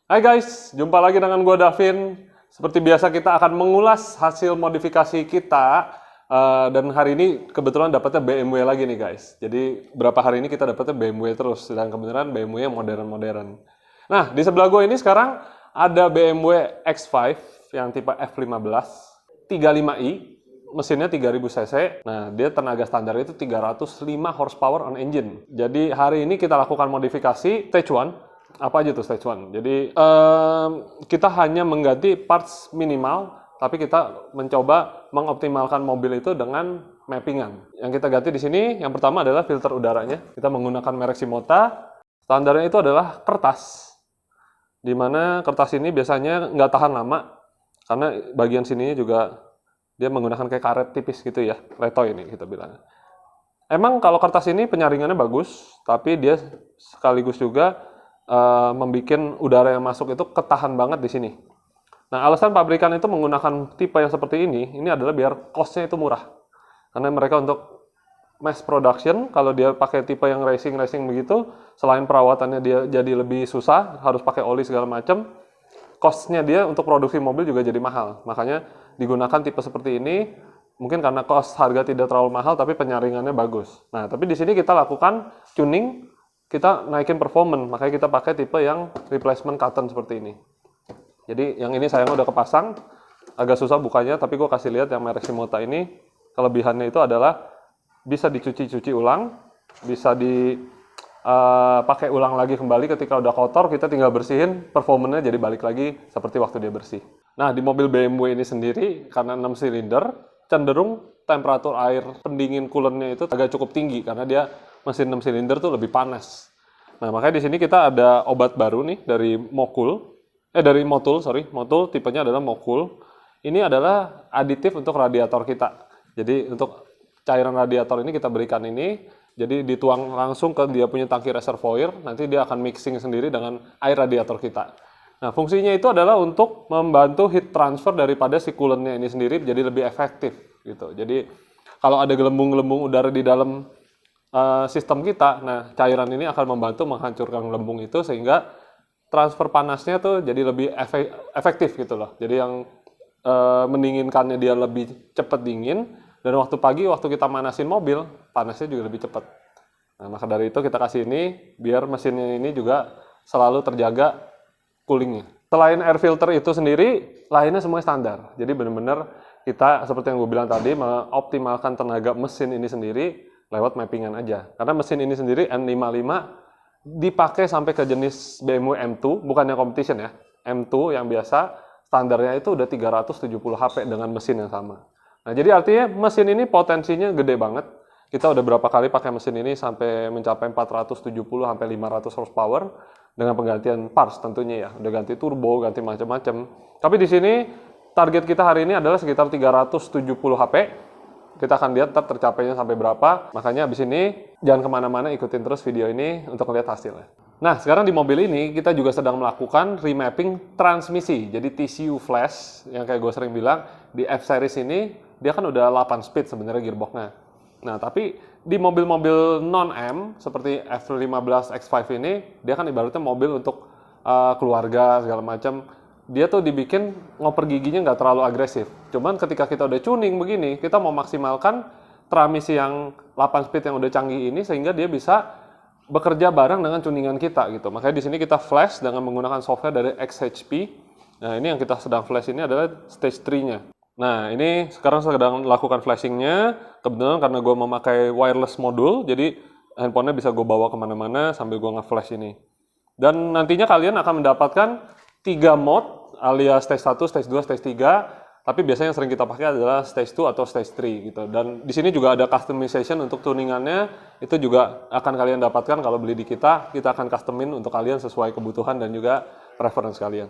Hai guys, jumpa lagi dengan gue Davin. Seperti biasa kita akan mengulas hasil modifikasi kita. Dan hari ini kebetulan dapatnya BMW lagi nih guys. Jadi berapa hari ini kita dapatnya BMW terus. Dan kebenaran BMW yang modern-modern. Nah, di sebelah gue ini sekarang ada BMW X5 yang tipe F15 35i. Mesinnya 3000 cc. Nah, dia tenaga standar itu 305 horsepower on engine. Jadi hari ini kita lakukan modifikasi stage 1. Apa aja tuh stage 1? Jadi kita hanya mengganti parts minimal, tapi kita mencoba mengoptimalkan mobil itu dengan mappingan. Yang kita ganti di sini, yang pertama adalah filter udaranya. Kita menggunakan merek Shimota. Standarnya itu adalah kertas. Dimana kertas ini biasanya nggak tahan lama, karena bagian sininya juga dia menggunakan kayak karet tipis gitu ya, letoy ini kita bilang. Emang kalau kertas ini penyaringannya bagus, tapi dia sekaligus juga membuat udara yang masuk itu ketahan banget di sini. Nah, alasan pabrikan itu menggunakan tipe yang seperti ini adalah biar cost-nya itu murah. Karena mereka untuk mass production, kalau dia pakai tipe yang racing begitu, selain perawatannya dia jadi lebih susah, harus pakai oli segala macam, cost-nya dia untuk produksi mobil juga jadi mahal. Makanya digunakan tipe seperti ini, mungkin karena cost harga tidak terlalu mahal, tapi penyaringannya bagus. Nah, tapi di sini kita lakukan tuning, kita naikin performance, makanya kita pakai tipe yang replacement cotton seperti ini. Jadi yang ini sayangnya udah kepasang, agak susah bukanya, tapi gue kasih lihat yang merek Shimota ini, kelebihannya itu adalah bisa dicuci ulang, bisa dipakai ulang lagi kembali ketika udah kotor, kita tinggal bersihin, performance-nya jadi balik lagi seperti waktu dia bersih. Nah, di mobil BMW ini sendiri, karena 6 silinder, cenderung temperatur air pendingin coolant-nya itu agak cukup tinggi, karena dia mesin 6 silinder tuh lebih panas. Nah, makanya di sini kita ada obat baru nih dari Motul, tipenya adalah Motul. Ini adalah aditif untuk radiator kita. Jadi untuk cairan radiator ini kita berikan ini, jadi dituang langsung ke dia punya tangki reservoir, nanti dia akan mixing sendiri dengan air radiator kita. Nah, fungsinya itu adalah untuk membantu heat transfer daripada si coolant-nya ini sendiri jadi lebih efektif gitu. Jadi kalau ada gelembung-gelembung udara di dalam sistem kita, nah cairan ini akan membantu menghancurkan gelembung itu sehingga transfer panasnya tuh jadi lebih efektif gitu loh. Jadi yang mendinginkannya dia lebih cepat dingin, dan waktu pagi waktu kita manasin mobil panasnya juga lebih cepat. Nah, maka dari itu kita kasih ini biar mesinnya ini juga selalu terjaga coolingnya. Selain air filter itu sendiri, lainnya semuanya standar. Jadi benar-benar kita seperti yang gue bilang tadi mengoptimalkan tenaga mesin ini sendiri lewat mappingan aja. Karena mesin ini sendiri N55 dipakai sampai ke jenis BMW M2, bukannya competition ya. M2 yang biasa standarnya itu udah 370 HP dengan mesin yang sama. Nah, jadi artinya mesin ini potensinya gede banget. Kita udah berapa kali pakai mesin ini sampai mencapai 470 sampai 500 horsepower dengan penggantian parts tentunya ya. Udah ganti turbo, ganti macam-macam. Tapi di sini target kita hari ini adalah sekitar 370 HP. Kita akan lihat tercapainya sampai berapa. Makanya abis ini jangan kemana-mana, ikutin terus video ini untuk lihat hasilnya. Nah, sekarang di mobil ini kita juga sedang melakukan remapping transmisi. Jadi TCU flash yang kayak gue sering bilang di F-Series ini dia kan udah 8 speed sebenarnya gearboxnya. Nah, tapi di mobil-mobil non-M seperti F15 X5 ini dia kan ibaratnya mobil untuk keluarga segala macam. Dia tuh dibikin ngoper giginya nggak terlalu agresif. Cuman ketika kita udah tuning begini, kita mau maksimalkan transmisi yang 8 speed yang udah canggih ini sehingga dia bisa bekerja bareng dengan tuningan kita gitu. Makanya di sini kita flash dengan menggunakan software dari XHP. Nah, ini yang kita sedang flash ini adalah stage 3-nya. Nah, ini sekarang sedang lakukan flashingnya. Kebetulan karena gue memakai wireless modul, jadi handphonenya bisa gue bawa kemana-mana sambil gue nge-flash ini. Dan nantinya kalian akan mendapatkan 3 mode alias stage 1, stage 2, stage 3, tapi biasanya yang sering kita pakai adalah stage 2 atau stage 3 gitu. Dan di sini juga ada customization untuk tuningannya, itu juga akan kalian dapatkan kalau beli di kita akan customin untuk kalian sesuai kebutuhan dan juga preference kalian.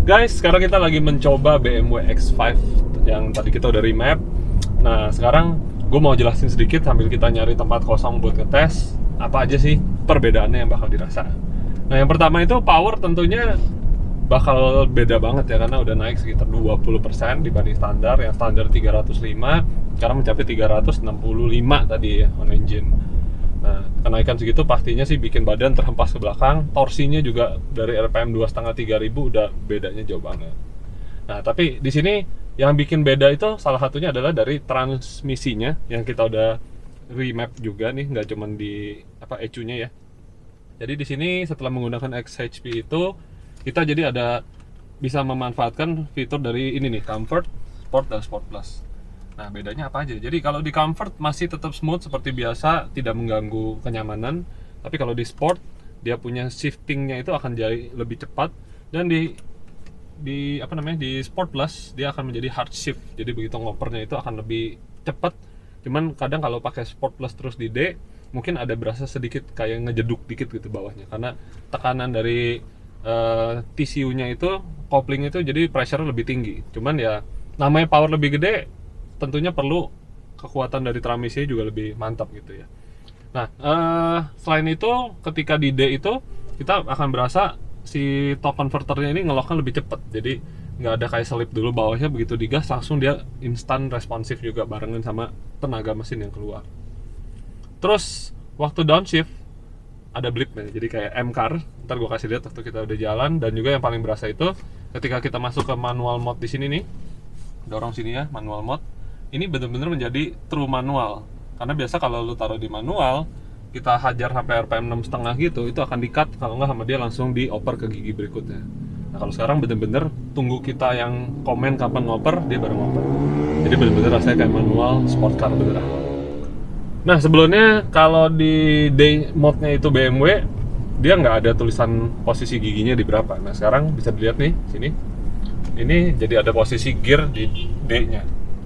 Guys, sekarang kita lagi mencoba BMW X5 yang tadi kita udah remap. Nah, sekarang gue mau jelasin sedikit sambil kita nyari tempat kosong buat ngetes apa aja sih perbedaannya yang bakal dirasa. Nah, yang pertama itu power tentunya bakal beda banget ya, karena udah naik sekitar 20% dibanding standar. Yang standar 305 sekarang mencapai 365 tadi ya on engine. Nah, kenaikan segitu pastinya sih bikin badan terhempas ke belakang. Torsinya juga dari RPM 2.500-3.000 udah bedanya jauh banget. Nah, tapi di sini yang bikin beda itu salah satunya adalah dari transmisinya yang kita udah remap juga nih, nggak cuma di ECU-nya ya. Jadi di sini setelah menggunakan XHP itu kita jadi ada bisa memanfaatkan fitur dari ini nih, Comfort, Sport, dan Sport Plus. Nah, bedanya apa aja? Jadi kalau di Comfort masih tetap smooth seperti biasa, tidak mengganggu kenyamanan. Tapi kalau di Sport, dia punya shiftingnya itu akan jadi lebih cepat. Dan di Sport Plus dia akan menjadi hard shift. Jadi begitu ngopernya itu akan lebih cepat. Cuman kadang kalau pakai Sport Plus terus di D, mungkin ada berasa sedikit kayak ngejeduk dikit gitu bawahnya, karena tekanan dari TCU-nya itu, kopling itu jadi pressure lebih tinggi. Cuman ya namanya power lebih gede, tentunya perlu kekuatan dari transmisi juga lebih mantap gitu ya. Nah, selain itu ketika di D itu kita akan berasa si torque converternya ini ngeloknya lebih cepat. Jadi nggak ada kayak selip dulu bawahnya, begitu digas langsung dia instan responsif juga barengan sama tenaga mesin yang keluar. Terus waktu downshift ada blipnya, jadi kayak M-car. Ntar gue kasih lihat waktu kita udah jalan. Dan juga yang paling berasa itu ketika kita masuk ke manual mode di sini nih, dorong sini ya, manual mode. Ini benar-benar menjadi true manual. Karena biasa kalau lu taruh di manual, kita hajar sampai RPM 6,5 gitu, itu akan di-cut, kalau nggak sama dia langsung dioper ke gigi berikutnya. Nah, kalau sekarang bener-bener tunggu kita yang komen kapan ngoper, dia baru ngoper. Jadi bener-bener rasanya kayak manual sport car beneran. Nah, sebelumnya kalau di day mode-nya itu BMW, dia nggak ada tulisan posisi giginya di berapa. Nah, sekarang bisa dilihat nih, sini. Ini jadi ada posisi gear di D-nya.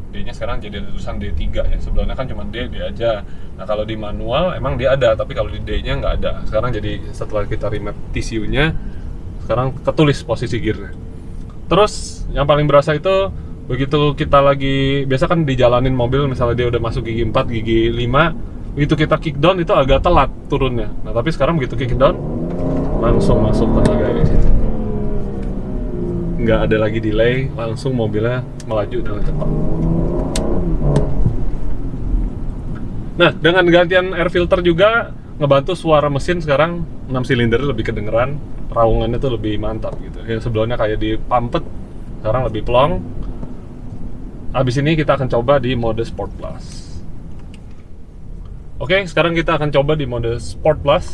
D-nya sekarang jadi ada tulisan D3 ya. Sebelumnya kan cuma D aja. Nah, kalau di manual emang dia ada, tapi kalau di D-nya nggak ada. Sekarang jadi setelah kita remap TCU-nya, sekarang ketulis posisi gear-nya. Terus yang paling berasa itu begitu kita lagi, biasa kan dijalanin mobil, misalnya dia udah masuk gigi 4, gigi 5, begitu kita kick down itu agak telat turunnya. Nah, tapi sekarang begitu kick down langsung masuk tenaga di situ. Nggak ada lagi delay, langsung mobilnya melaju dengan cepat. Nah, dengan gantian air filter juga ngebantu suara mesin sekarang 6 silinder lebih kedengeran, raungannya tuh lebih mantap gitu. Yang sebelumnya kayak di pumped, sekarang lebih plong. Habis ini kita akan coba di mode Sport Plus. Oke, sekarang kita akan coba di mode Sport Plus.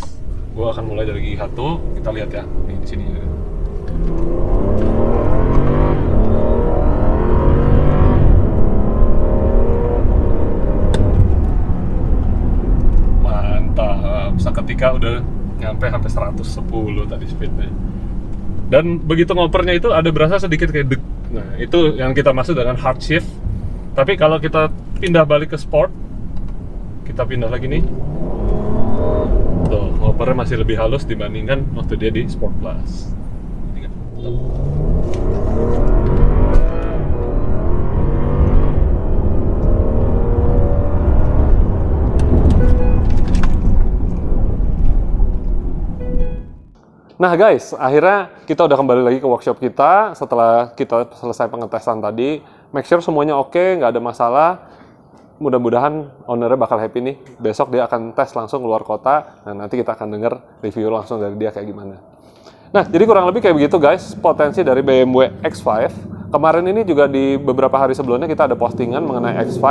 Gue akan mulai dari gigi 1. Kita lihat ya, nih di sini. Mantap. Seketika udah nyampe sampai 110 tadi speednya. Dan begitu ngopernya itu ada berasa sedikit kayak deg. Nah, itu yang kita maksud dengan hard shift. Tapi kalau kita pindah balik ke sport, kita pindah lagi nih. Tuh, ngopernya masih lebih halus dibandingkan waktu dia di Sport Plus. Nah guys, akhirnya kita udah kembali lagi ke workshop kita setelah kita selesai pengetesan tadi. Make sure semuanya oke, nggak ada masalah. Mudah-mudahan ownernya bakal happy nih. Besok dia akan tes langsung keluar kota. Nah, nanti kita akan denger review langsung dari dia kayak gimana. Nah, jadi kurang lebih kayak begitu guys, potensi dari BMW X5. Kemarin ini juga di beberapa hari sebelumnya kita ada postingan mengenai X5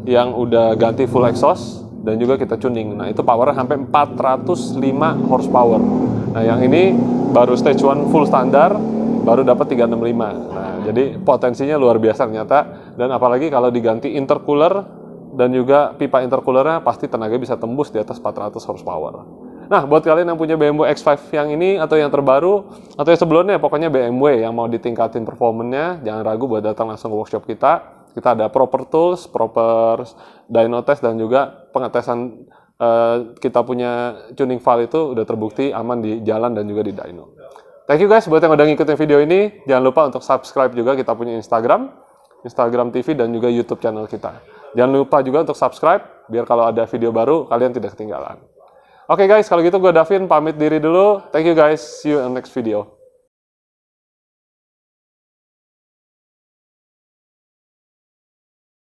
yang udah ganti full exhaust dan juga kita tuning. Nah, itu powernya sampai 405 horsepower. Nah, yang ini baru stage 1 full standar, baru dapat 365. Nah, jadi potensinya luar biasa ternyata. Dan apalagi kalau diganti intercooler dan juga pipa intercoolernya, pasti tenaga bisa tembus di atas 400 horsepower. Nah, buat kalian yang punya BMW X5 yang ini, atau yang terbaru, atau yang sebelumnya, pokoknya BMW yang mau ditingkatin performanya, jangan ragu buat datang langsung ke workshop kita. Kita ada proper tools, proper dyno test, dan juga pengetesan kita punya tuning file itu udah terbukti aman di jalan dan juga di dyno. Thank you guys buat yang udah ngikutin video ini. Jangan lupa untuk subscribe juga, kita punya Instagram TV dan juga YouTube channel kita. Jangan lupa juga untuk subscribe, biar kalau ada video baru, kalian tidak ketinggalan. Oke guys, kalau gitu gue Davin pamit diri dulu. Thank you guys, see you in the next video.